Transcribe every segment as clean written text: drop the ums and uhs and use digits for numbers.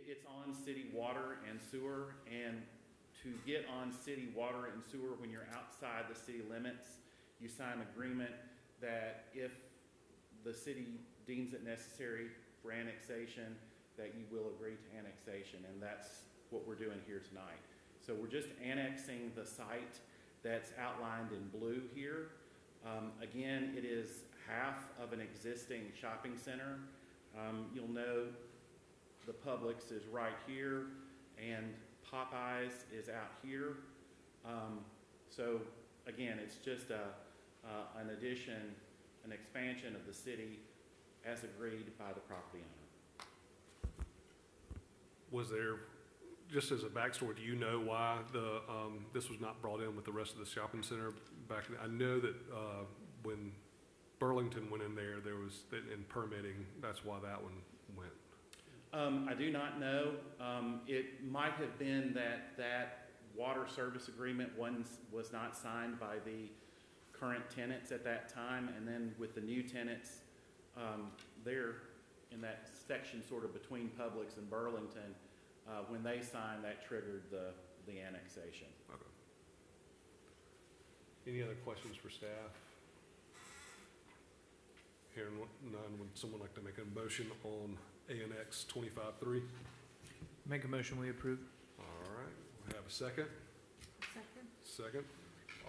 It's on city water and sewer, and to get on city water and sewer when you're outside the city limits, you sign an agreement that if the city deems it necessary for annexation, that you will agree to annexation, and that's what we're doing here tonight. So we're just annexing the site that's outlined in blue here. Again, it is half of an existing shopping center. You'll know the Publix is right here, and Popeyes is out here. So again, it's just an addition, an expansion of the city as agreed by the property owner. Was there, just as a backstory, do you know why this was not brought in with the rest of the shopping center back then? I know that when Burlington went in there, there was, in permitting, that's why that one went. I do not know. It might have been that water service agreement was not signed by the current tenants at that time, and then with the new tenants, there in that section sort of between Publix and Burlington, when they signed, that triggered the annexation. Okay. Any other questions for staff? Hearing none, would someone like to make a motion on ANX 25-3? Make a motion, we approve. All right, we have a second. Second. Second.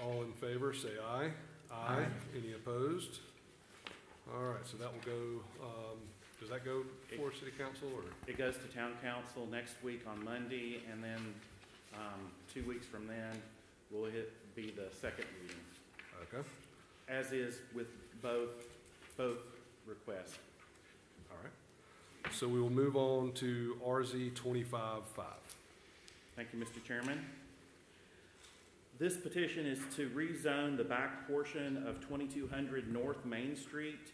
All in favor, say aye. Aye. Any opposed? All right, so that will go, does that go before city council or? It goes to town council next week on Monday, and then 2 weeks from then will be the second reading. Okay. As is with both requests. All right. So we will move on to RZ 25-5. Thank you, Mr. Chairman. This petition is to rezone the back portion of 2200 North Main Street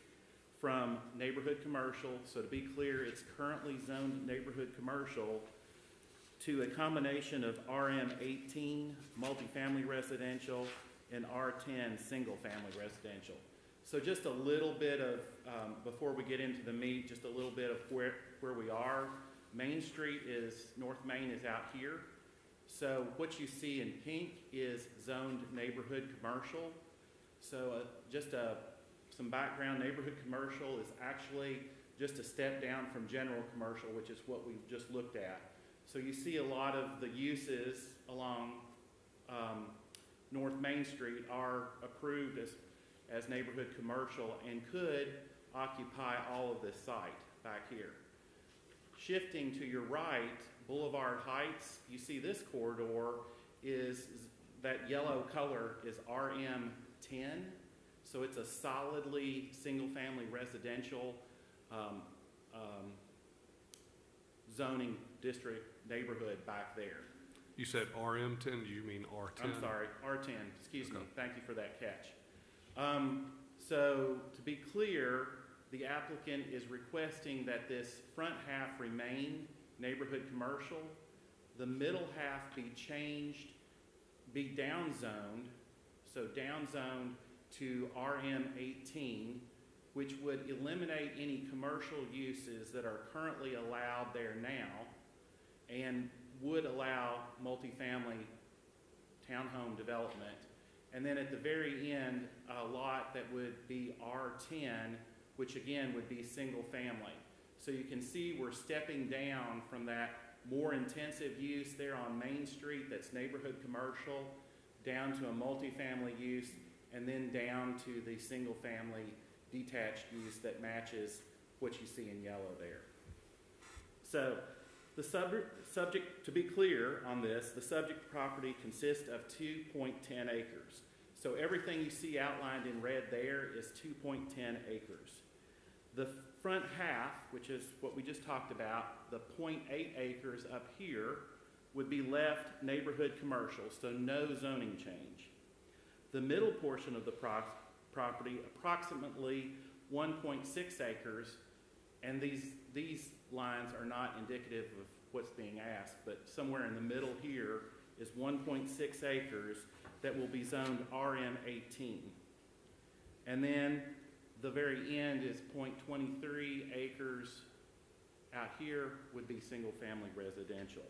from neighborhood commercial. So to be clear, it's currently zoned neighborhood commercial to a combination of RM18 multifamily residential and R10 single family residential. So just a little bit of, before we get into the meat, just a little bit of where we are. Main Street North Main is out here. So what you see in pink is zoned neighborhood commercial. So some background, neighborhood commercial is actually just a step down from general commercial, which is what we've just looked at. So you see a lot of the uses along North Main Street are approved as neighborhood commercial and could occupy all of this site back here. Shifting to your right, Boulevard Heights, you see this corridor is, that yellow color is RM10. So it's a solidly single-family residential zoning district neighborhood back there. You said RM10, do you mean R10? I'm sorry, R10, excuse me. Okay. Thank you for that catch. So to be clear, the applicant is requesting that this front half remain neighborhood commercial, the middle half be changed, be downzoned, so downzoned to RM18, which would eliminate any commercial uses that are currently allowed there now and would allow multifamily townhome development. And then at the very end, a lot that would be R10, which again would be single family. So you can see we're stepping down from that more intensive use there on Main Street that's neighborhood commercial down to a multifamily use and then down to the single family detached use that matches what you see in yellow there. So the subject, to be clear on this, the subject property consists of 2.10 acres. So everything you see outlined in red there is 2.10 acres. The front half, which is what we just talked about, the 0.8 acres up here would be left neighborhood commercial, so no zoning change. The middle portion of the property, approximately 1.6 acres, and these lines are not indicative of what's being asked, but somewhere in the middle here is 1.6 acres that will be zoned RM18. And then the very end is 0.23 acres Out here would be single-family residential.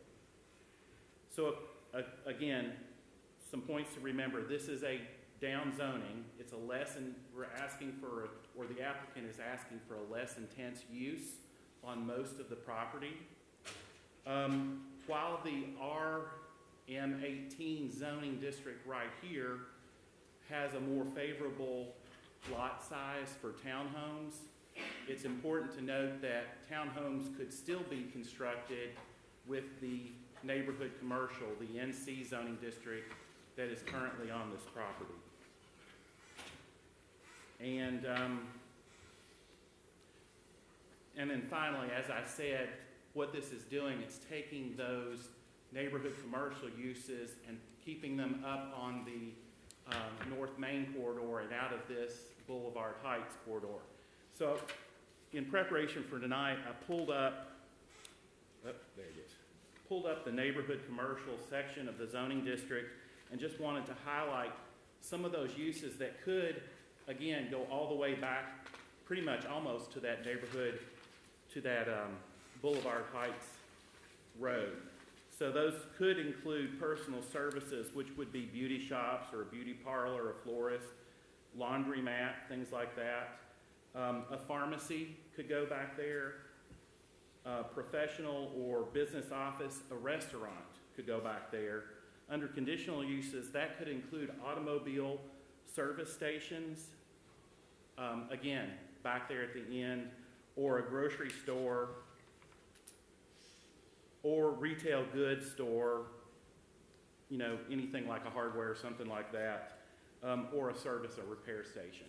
So again, some points to remember. This is a down zoning. It's a less, and we're asking for, or the applicant is asking for a less intense use on most of the property. While the RM18 zoning district right here has a more favorable lot size for townhomes, it's important to note that townhomes could still be constructed with the neighborhood commercial, the NC zoning district that is currently on this property. And then finally, as I said, what this is doing, it's taking those neighborhood commercial uses and keeping them up on the North Main corridor and out of this Boulevard Heights corridor. So in preparation for tonight, I pulled up the neighborhood commercial section of the zoning district and just wanted to highlight some of those uses that could, again, go all the way back pretty much almost to that neighborhood, to that Boulevard Heights road. So those could include personal services, which would be beauty shops or a beauty parlor, a florist, laundromat, things like that. A pharmacy could go back there. Professional or business office, a restaurant could go back there. Under conditional uses, that could include automobile service stations, again, back there at the end, or a grocery store, or retail goods store, you know, anything like a hardware or something like that, or a service or repair station.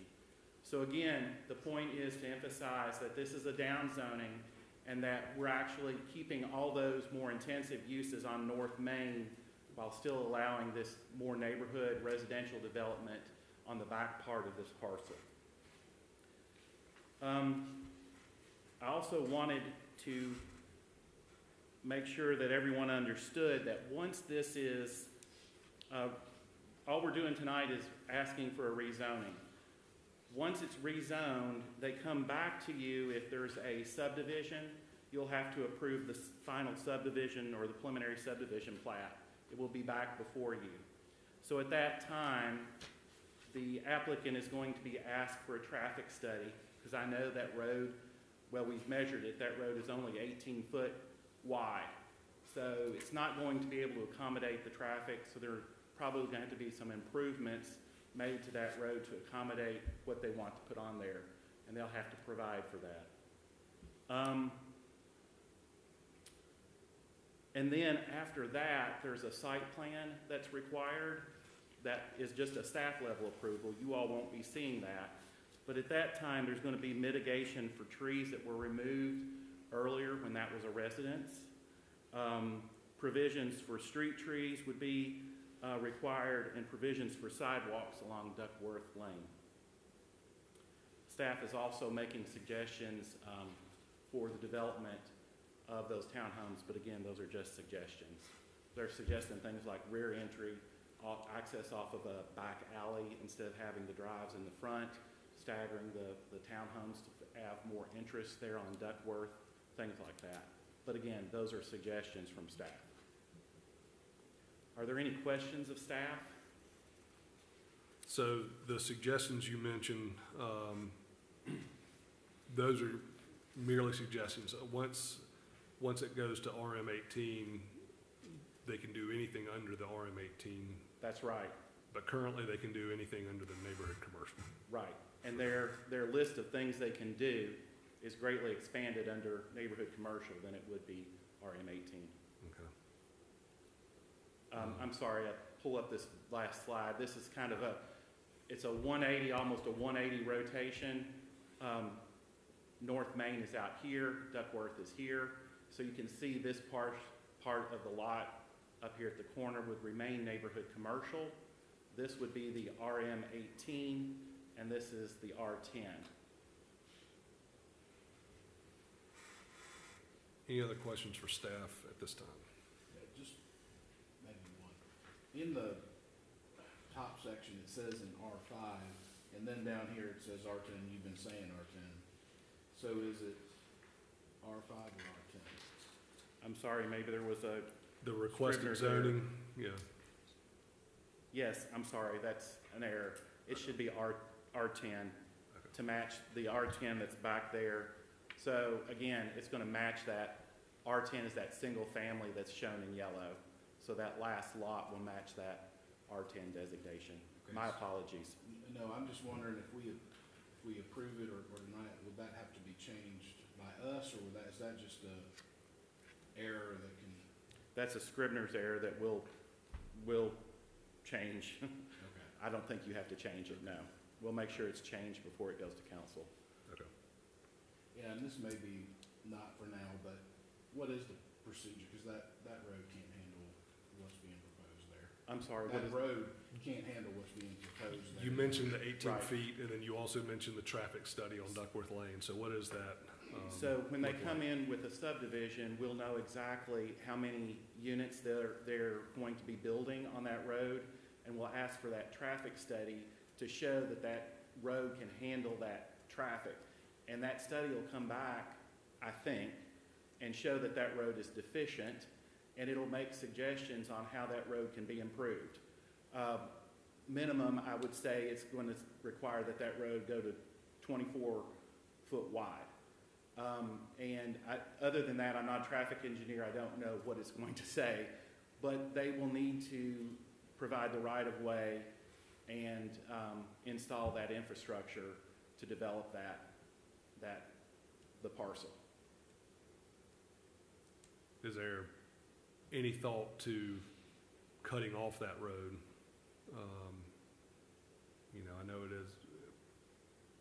So again, the point is to emphasize that this is a down zoning and that we're actually keeping all those more intensive uses on North Main while still allowing this more neighborhood residential development on the back part of this parcel. I also wanted to make sure that everyone understood that once this is, all we're doing tonight is asking for a rezoning. Once it's rezoned, they come back to you if there's a subdivision. You'll have to approve the final subdivision or the preliminary subdivision plat. It will be back before you. So at that time, the applicant is going to be asked for a traffic study, because I know that road, well, we've measured it, that road is only 18 foot wide. So it's not going to be able to accommodate the traffic, so there are probably going to have to be some improvements made to that road to accommodate what they want to put on there, and they'll have to provide for that. And then after that, there's a site plan that's required. That is just a staff level approval. You all won't be seeing that. But at that time, there's going to be mitigation for trees that were removed earlier when that was a residence. Provisions for street trees would be required, and provisions for sidewalks along Duckworth Lane. Staff is also making suggestions for the development of those townhomes, but again, those are just suggestions. They're suggesting things like rear entry, access off of a back alley instead of having the drives in the front, staggering the townhomes to have more interest there on Duckworth, things like that. But again, those are suggestions from staff. Are there any questions of staff? So the suggestions you mentioned, those are merely suggestions. Once it goes to RM18, they can do anything under the RM18. That's right. But currently they can do anything under the neighborhood commercial. Right. And their list of things they can do is greatly expanded under neighborhood commercial than it would be RM18. Okay. I'm sorry, I pull up this last slide. This is kind of it's a 180, almost a 180 rotation. North Main is out here, Duckworth is here. So you can see this part of the lot up here at the corner would remain neighborhood commercial. This would be the RM18, and this is the R10. Any other questions for staff at this time? Yeah, just maybe one. In the top section, it says in R5, and then down here it says R10. You've been saying R10. So is it R5 or R10? I'm sorry, maybe there was a, The requested Scrivener's error. zoning, yeah, yes, I'm sorry, that's an error. It should be R10 to match the R10 that's back there. So again, it's gonna match that. R10 is that single family that's shown in yellow. So that last lot will match that R10 designation. Okay. My apologies. No, I'm just wondering if we approve it or deny it, would that have to be changed by us, or is that just a error that can, That's a Scrivener's error that will change. okay. I don't think you have to change it, no. We'll make sure it's changed before it goes to council. okay. Yeah, and this may be not for now, but what is the procedure? Because that road can't handle what's being proposed there. I'm sorry, what That is, road can't handle what's being proposed there. You mentioned the 18 Right. feet, and then you also mentioned the traffic study on Duckworth Lane, so what is that? so when they look come like? in with a subdivision, we'll know exactly how many units they're going to be building on that road, and we'll ask for that traffic study to show that that road can handle that traffic. And that study will come back, I think, and show that that road is deficient, and it'll make suggestions on how that road can be improved. Minimum, I would say it's going to require that that road go to 24 foot wide. Other than that, I'm not a traffic engineer, I don't know what it's going to say, but they will need to provide the right-of-way and install that infrastructure to develop the parcel. Is there any thought to cutting off that road? You know, I know it is,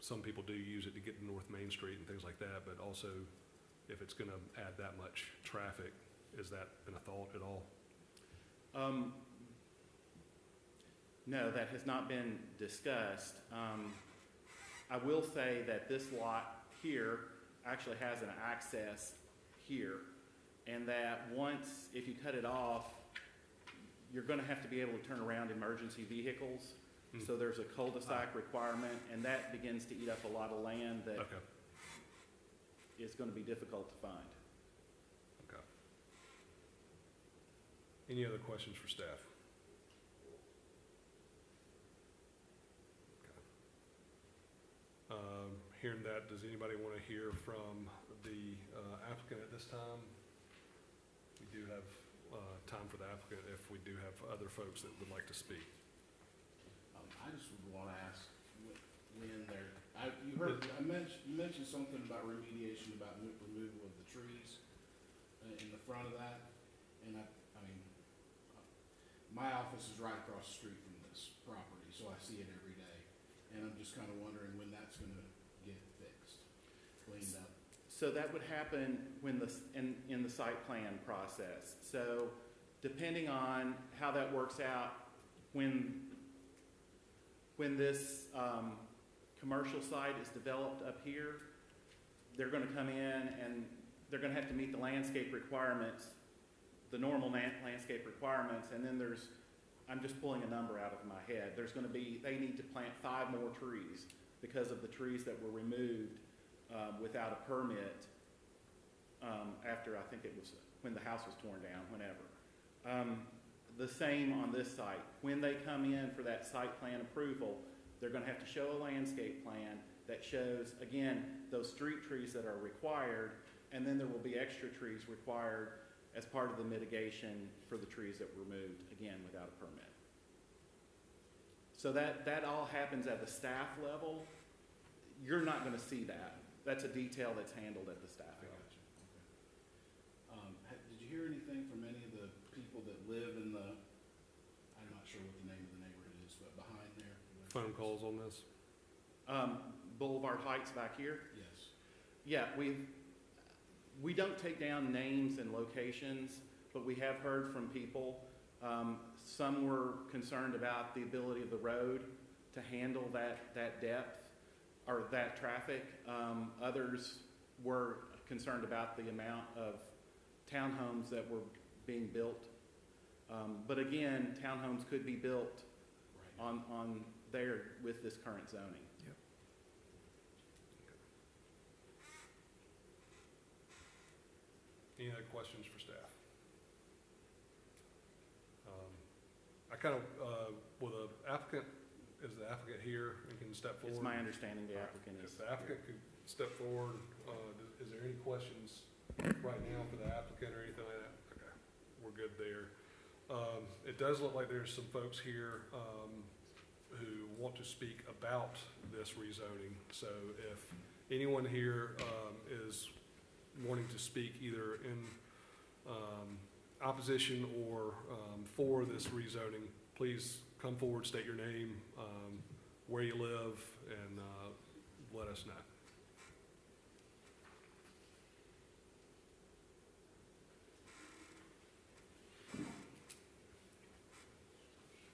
some people do use it to get to North Main Street and things like that, but also if it's gonna add that much traffic, has that been a thought at all? No, that has not been discussed. I will say that this lot here actually has an access here, and that once, if you cut it off, you're gonna have to be able to turn around emergency vehicles. Hmm. So there's a cul-de-sac requirement, and that begins to eat up a lot of land that Okay, is gonna be difficult to find. okay. Any other questions for staff? Hearing that, does anybody want to hear from the applicant at this time? We do have time for the applicant if we do have other folks that would like to speak. I just would want to ask when you mentioned something about remediation, about removal of the trees in the front of that, and I mean, my office is right across the street from this property, so I see it every day, and I'm just kind of wondering when that's going to get fixed, cleaned up. So that would happen when in the site plan process. So depending on how that works out, when this commercial site is developed up here, they're going to come in and they're going to have to meet the landscape requirements, the normal landscape requirements, and then I'm just pulling a number out of my head. They need to plant 5 more trees because of the trees that were removed without a permit after, I think it was when the house was torn down, whenever. The same on this site. When they come in for that site plan approval, they're going to have to show a landscape plan that shows, again, those street trees that are required, and then there will be extra trees required as part of the mitigation for the trees that were removed, again, without a permit. So that all happens at the staff level. You're not going to see that. That's a detail that's handled at the staff I level. got you. Okay. Did you hear anything from any of the people that live in the, I'm not sure what the name of the neighborhood is, but behind there? Phone calls on this? Boulevard Heights back here. Yes. Yeah, we don't take down names and locations, but we have heard from people. Some were concerned about the ability of the road to handle that depth or that traffic. Others were concerned about the amount of townhomes that were being built. But again, townhomes could be built Right. on there with this current zoning. Any other questions for staff? I kind of, will the applicant, is the applicant here and can step forward? It's my understanding the All right. applicant is. If the applicant could step forward, is there any questions right now for the applicant or anything like that? Okay, we're good there. It does look like there's some folks here, who want to speak about this rezoning. So if anyone here, is wanting to speak either in, opposition or, for this rezoning, please come forward, state your name, where you live, and, let us know.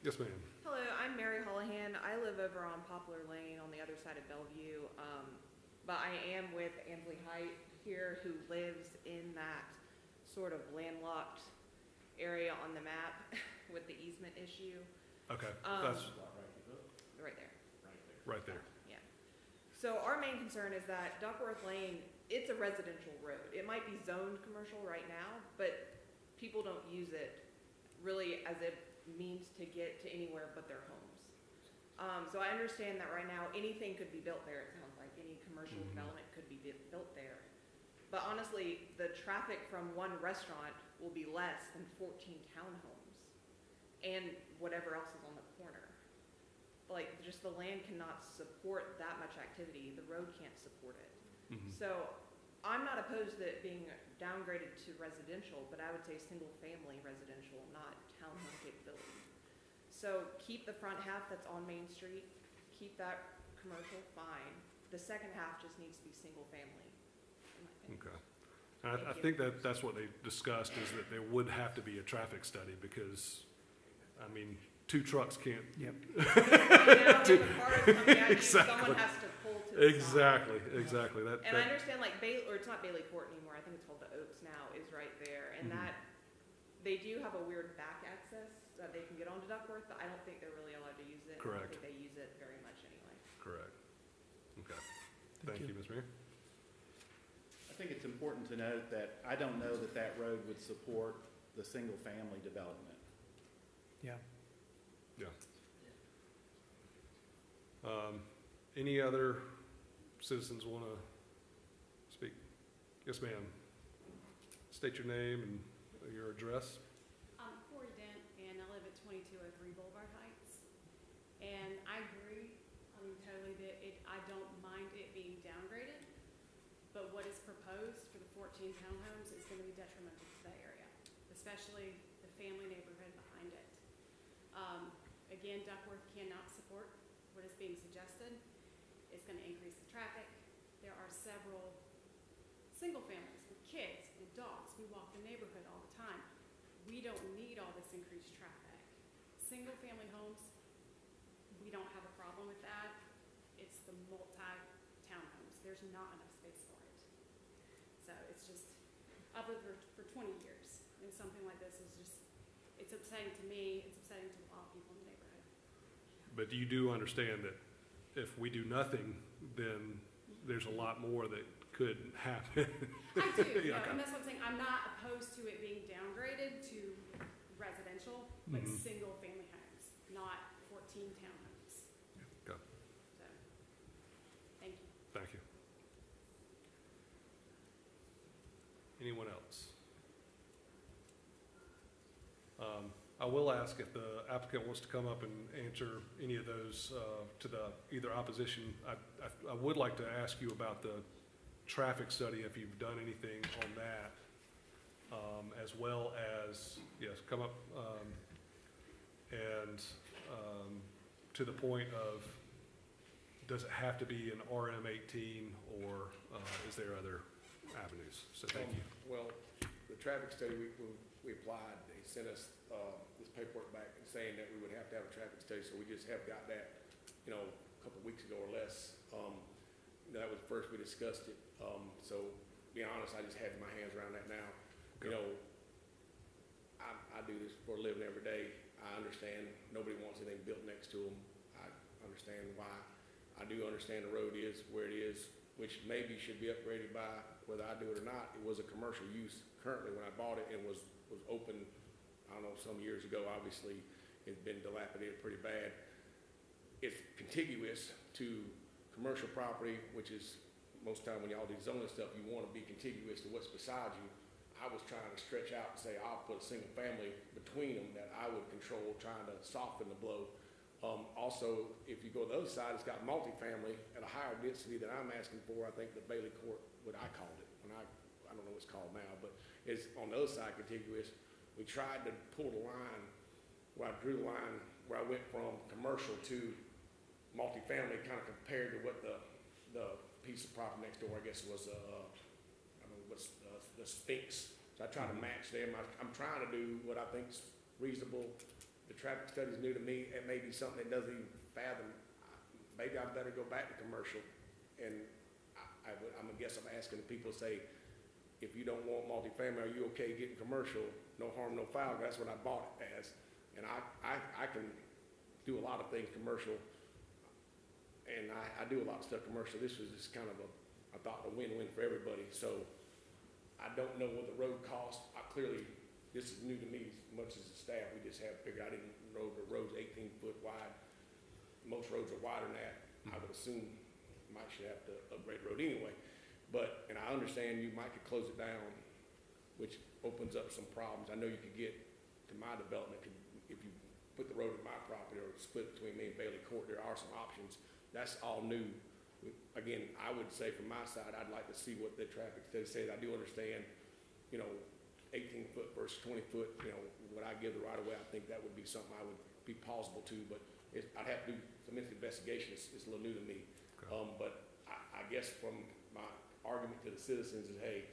Yes, ma'am. Hello, I'm Mary Holohan. I live over on Poplar Lane on the other side of Bellevue. But I am with Ansley Height here, who lives in that sort of landlocked area on the map with the easement issue. Okay, that's Right there. right there. Yeah. So our main concern is that Duckworth Lane, it's a residential road. It might be zoned commercial right now, but people don't use it really as a means to get to anywhere but their homes. So I understand that right now anything could be built there. It sounds like any commercial development could be built there. But honestly, the traffic from one restaurant will be less than 14 townhomes and whatever else is on the corner. Like, just the land cannot support that much activity. The road can't support it. So I'm not opposed to it being downgraded to residential, but I would say single-family residential, not townhome capability. So keep the front half that's on Main Street, keep that commercial, fine. The second half just needs to be single-family, in my opinion. Okay. And I think that that's what they discussed, is that there would have to be a traffic study because, I mean, two trucks can't. Yep. Right now, if a car is coming at you, Exactly. someone has to pull to the side. Exactly. That, And I understand, like, or it's not Bailey Court anymore, I think it's called the Oaks now, is right there. And that, they do have a weird back access that they can get onto Duckworth, but I don't think they're really allowed to use it. I Correct. don't think they use it very much anyway. correct. Okay. Thank you, Ms. Mayor. I think it's important to note that I don't know that that road would support the single-family development. Yeah. Any other citizens want to speak? Yes, ma'am. State your name and your address. I'm Corey Dent, and I live at 2203 Boulevard Heights. And I agree, totally that I don't mind it being downgraded, but what is proposed for the 14 townhomes is going to be detrimental to that area, especially the family neighborhood behind it. Again, Duckworth cannot support what is being suggested. It's going to increase the traffic. There are several single families with kids and dogs. We walk the neighborhood all the time. We don't need all this increased traffic. Single-family homes, we don't have a problem with that. It's the multi-townhomes. There's not enough space for it. So it's just, I've lived for 20 years, and something like this is just, it's upsetting to me, it's upsetting to a lot of people in the neighborhood. But you do understand that if we do nothing, then there's a lot more that could happen. I do, Yeah, okay. and that's what I'm saying. I'm not opposed to it being downgraded to residential, but single-family homes, not 14 townhomes. Okay. So, thank you. Thank you. Anyone else? I will ask if the applicant wants to come up and answer any of those to the either opposition. I would like to ask you about the traffic study, if you've done anything on that, as well as, yes, come up and to the point of, does it have to be an RM18 or is there other avenues? So thank you. Well, the traffic study, we applied, they sent us this paperwork back saying that we would have to have a traffic study, so we just have got that, a couple of weeks ago or less. That was first we discussed it. So, to be honest, I just have my hands around that now. Okay. I do this for a living every day. I understand nobody wants anything built next to them. I understand why. I do understand the road is where it is. which maybe should be upgraded by, whether I do it or not, it was a commercial use currently when I bought it and was open, I don't know, some years ago, obviously. It's been dilapidated pretty bad. It's contiguous to commercial property, which is most time when y'all do zoning stuff, you want to be contiguous to what's beside you. I was trying to stretch out and say I'll put a single family between them that I would control, trying to soften the blow. Also, if you go to the other side, it's got multifamily at a higher density than I'm asking for. I think the Bailey Court, what I called it, when I don't know what it's called now, but it's on the other side contiguous. We tried to pull the line where I drew the line where I went from commercial to multifamily, kind of compared to what the piece of property next door, I guess, was I don't know what's the Sphinx. So I try to match them. I'm trying to do what I think is reasonable. The traffic study is new to me. It may be something that doesn't even fathom. Maybe I better go back to commercial. And I'm asking the people, say, if you don't want multifamily, are you okay getting commercial? No harm, no foul. That's what I bought it as. And I can do a lot of things commercial. And I do a lot of stuff commercial. This was just kind of I thought, a win-win for everybody. So I don't know what the road cost. This is new to me as much as the staff. We just have figured, I didn't know the road's 18 foot wide. Most roads are wider than that. I would assume you might should have to upgrade the road anyway. And I understand you might could close it down, which opens up some problems. I know you could get to my development, if you put the road in my property or split between me and Bailey Court, there are some options. That's all new. Again, I would say from my side, I'd like to see what the traffic study says. I do understand, 18 foot versus 20 foot, would I give the right of way? I think that would be something I would be plausible to, but I'd have to do some investigation. It's a little new to me. Okay. But I guess from my argument to the citizens is, hey,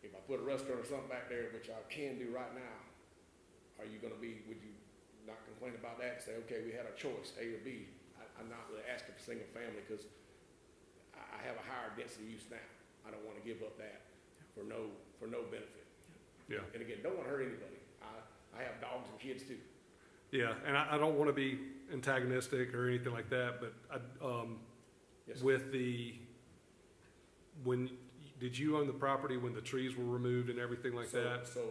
if I put a restaurant or something back there, which I can do right now, would you not complain about that and say, okay, we had a choice, A or B? I'm not really asking for single family because I have a higher density use now. I don't want to give up that for no benefit. Yeah. And again, don't want to hurt anybody. I have dogs and kids too. Yeah, and I don't want to be antagonistic or anything like that, but Yes, did you own the property when the trees were removed and everything like that? So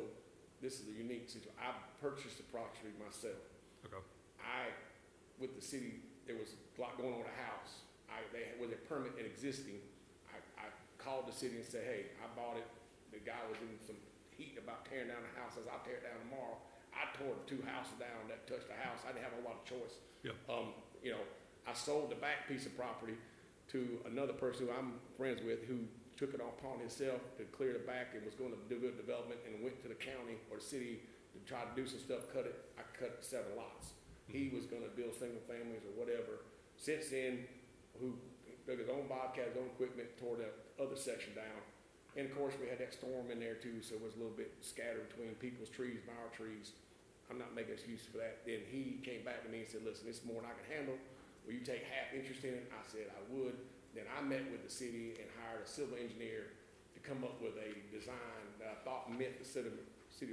this is a unique situation. I purchased the property myself. Okay. With the city, there was a lot going on with the house. With a permit and existing, I called the city and said, hey, I bought it. The guy was in some heat about tearing down the house. As I'll tear it down tomorrow. I tore 2 houses down that touched the house. I didn't have a lot of choice. Yeah. I sold the back piece of property to another person who I'm friends with, who took it upon himself to clear the back and was going to do good development, and went to the county or the city to try to do some stuff, cut it. I cut 7 lots. He was going to build single families or whatever. Since then, who took his own bobcat, his own equipment, tore the other section down. And of course, we had that storm in there too, so it was a little bit scattered between people's trees and our trees. I'm not making excuse for that. Then he came back to me and said, listen, it's more than I can handle. Will you take half interest in it? I said I would. Then I met with the city and hired a civil engineer to come up with a design that I thought met the city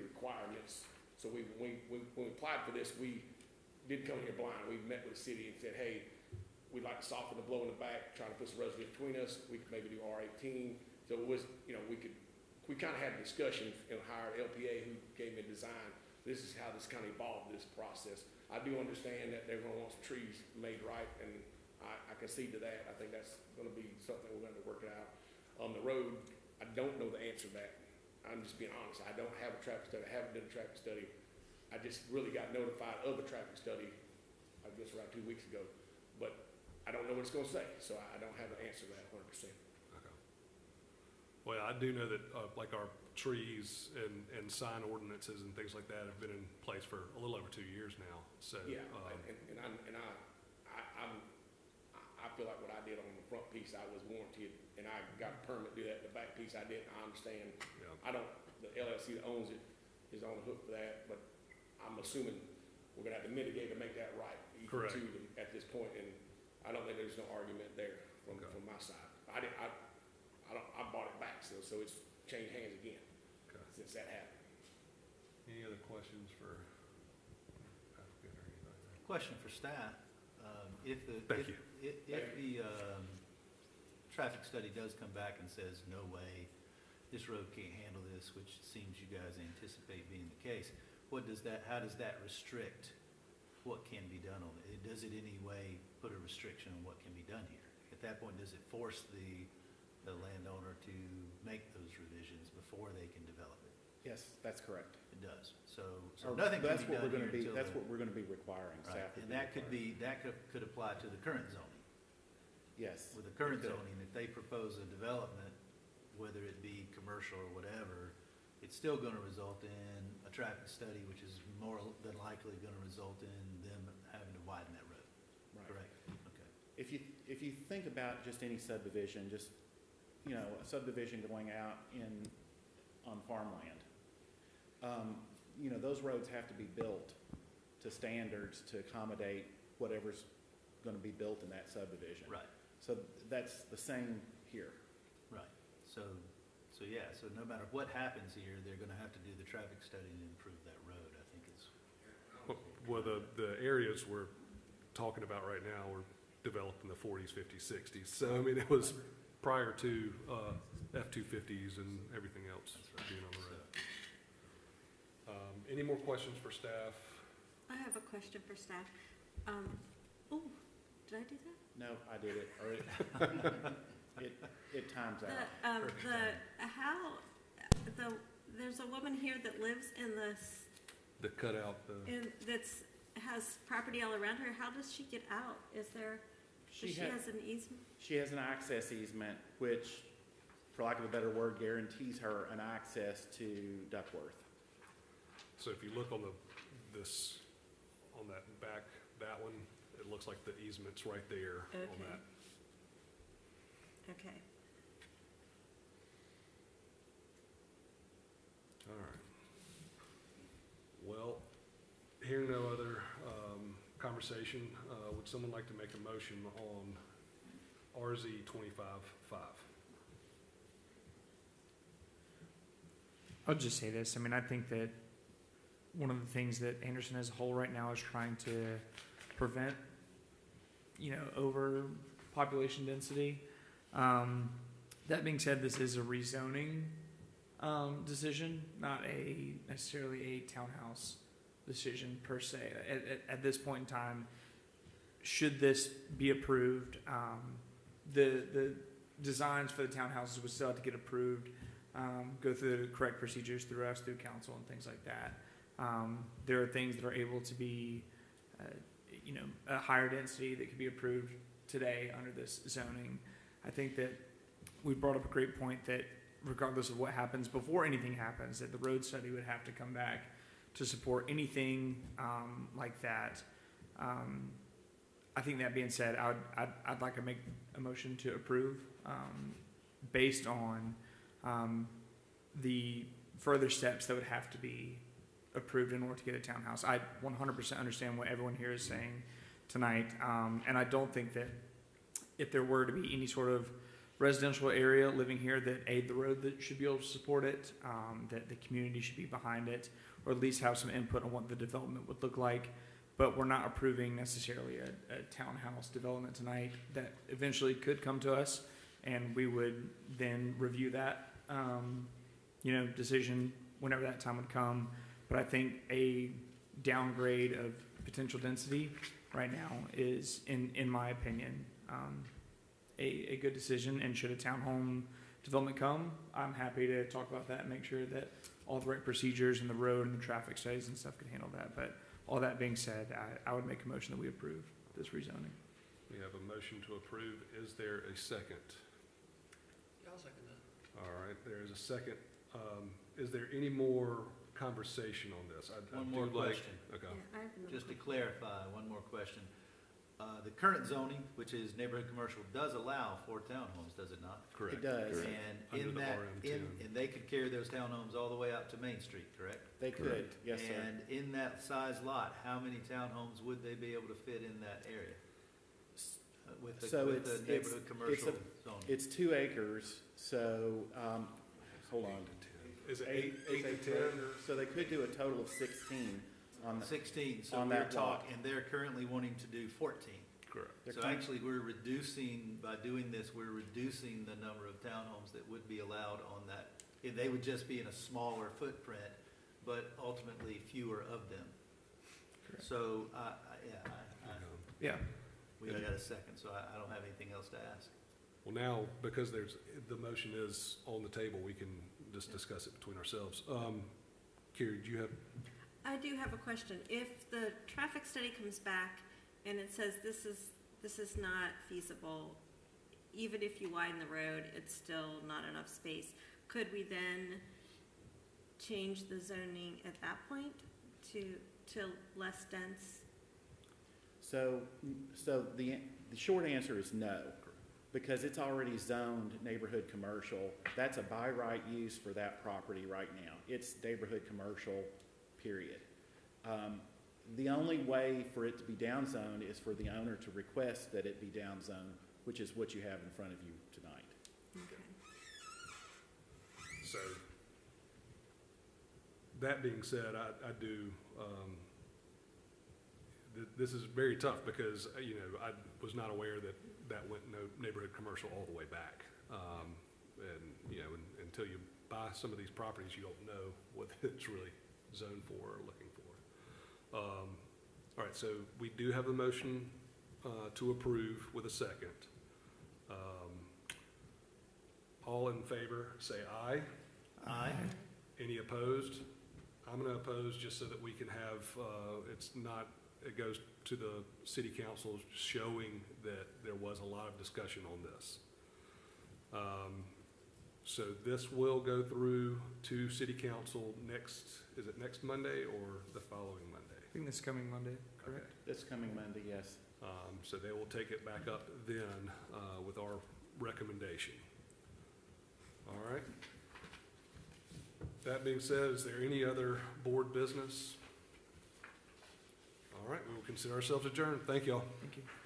requirements. So when we applied for this, we did come here blind. We met with the city and said, hey, we'd like to soften the blow in the back, trying to put some residue between us. We could maybe do R18. So it was, we kind of had discussions and hired LPA who gave me a design. This is how this kind of evolved, this process. I do understand that they're going to want some trees made right, and I concede to that. I think that's going to be something we're going to work it out. On the road, I don't know the answer to that. I'm just being honest. I don't have a traffic study. I haven't done a traffic study. I just really got notified of the traffic study, I guess around 2 weeks ago. But I don't know what it's going to say, so I don't have an answer to that 100%. Well, I do know that like our trees and sign ordinances and things like that have been in place for a little over 2 years now. So yeah, I feel like what I did on the front piece, I was warranted, and I got a permit to do that. The back piece, I didn't. I understand. Yeah. The LLC that owns it is on the hook for that, but I'm assuming we're gonna have to mitigate to make that right. Correct. To them at this point, and I don't think there's no argument there from my side. I bought it back still, so it's changed hands again since that happened. Any other questions for applicant or anybody? Question for staff. If the Thank you. If the traffic study does come back and says, no way, this road can't handle this, which seems you guys anticipate being the case, how does that restrict what can be done on it? Does it in any way put a restriction on what can be done here? At that point, does it force the landowner to make those revisions before they can develop it? Yes, that's correct. It does. So Or nothing can that's be what done we're gonna here be, until that's the- what we're gonna be requiring, Right, staff would and be that requiring. could apply to the current zoning. Yes. With the current it could. zoning, if they propose a development, whether it be commercial or whatever, it's still gonna result in a traffic study, which is more than likely gonna result in them having to widen that road, Right. correct? Okay. If you think about just any subdivision, just, you know, a subdivision going out on farmland, you know, those roads have to be built to standards to accommodate whatever's gonna be built in that subdivision. Right, So that's the same here. right. So no matter what happens here, they're gonna have to do the traffic study and improve that road, I think is. Well, the areas we're talking about right now were developed in the 40s, 50s, 60s. So, I mean, it was prior to F-250s and everything else That's right. being on the road. Any more questions for staff? I have a question for staff. Did I do that? No, I did it, or it times out. Perfect There's a woman here that lives in The cutout, has property all around her. How does she get out? Does she has an easement? She has an access easement, which, for lack of a better word, guarantees her an access to Duckworth. so if you look on that one, it looks like the easement's right there on Okay. that. Okay. All right. Well, hearing no other conversation, would someone like to make a motion on RZ 25-5? I'll just say this. I mean, I think that one of the things that Anderson as a whole right now is trying to prevent, overpopulation density. That being said, this is a rezoning decision, not necessarily a townhouse decision per se. At this point in time, should this be approved, the designs for the townhouses would still have to get approved, go through the correct procedures through us, through council and things like that. There are things that are able to be, a higher density that could be approved today under this zoning. I think that we brought up a great point that regardless of what happens, before anything happens, that the road study would have to come back to support anything like that. I think that being said, I'd like to make a motion to approve based on the further steps that would have to be approved in order to get a townhouse. I 100% understand what everyone here is saying tonight, and I don't think that if there were to be any sort of residential area living here that the road that should be able to support it, that the community should be behind it, or at least have some input on what the development would look like. But we're not approving necessarily a townhouse development tonight that eventually could come to us, and we would then review that, decision whenever that time would come. But I think a downgrade of potential density right now is, in my opinion, a good decision. And should a townhome development come, I'm happy to talk about that and make sure that all the right procedures and the road and the traffic studies and stuff can handle that. But all that being said, I would make a motion that we approve this rezoning. We have a motion to approve. Is there a second? I'll second that. All right, there is a second. Is there any more conversation on this? One more question. Okay. Yeah, I have another Just to question. clarify, one more question. The current zoning, which is neighborhood commercial, does allow for townhomes, does it not? Correct. It does. And Under in the that, RM10. and they could carry those townhomes all the way out to Main Street, correct? They could, Correct. yes, sir. And in that size lot, how many townhomes would they be able to fit in that area? With So the it's- neighborhood it's commercial zoning? It's 2 acres, so, hold on. Is it Eight 8 to acres 10? per acre. So they could do a total of 16 on the, 16, so on we're that lot. talking, and they're currently wanting to do 14. Correct. They're So con- actually, we're reducing, by doing this, we're reducing the number of townhomes that would be allowed on that. They would just be in a smaller footprint, but ultimately fewer of them. Correct. So, Yeah. we got a second, so I don't have anything else to ask. Well, now, because the motion is on the table, we can just discuss it between ourselves. Carrie, do you have, I do have a question. If the traffic study comes back and it says this is not feasible, even if you widen the road, it's still not enough space, could we then change the zoning at that point to less dense? So the short answer is no, because it's already zoned neighborhood commercial. That's a by right use for that property right now. It's neighborhood commercial, period. The only way for it to be downzoned is for the owner to request that it be downzoned, which is what you have in front of you tonight. Okay. so, that being said, I do, this is very tough because, I was not aware that went neighborhood commercial all the way back. And, until you buy some of these properties, you don't know what it's really zoned for or looking for. All right, so we do have a motion to approve with a second. All in favor, say aye. Aye. Any opposed? I'm going to oppose just so that we can have, it goes to the city council showing that there was a lot of discussion on this. So this will go through to city council is it next Monday or the following Monday? I think this coming Monday, correct? This coming Monday, yes. So they will take it back up then with our recommendation. All right. That being said, is there any other board business? All right, we will consider ourselves adjourned. Thank y'all. Thank you.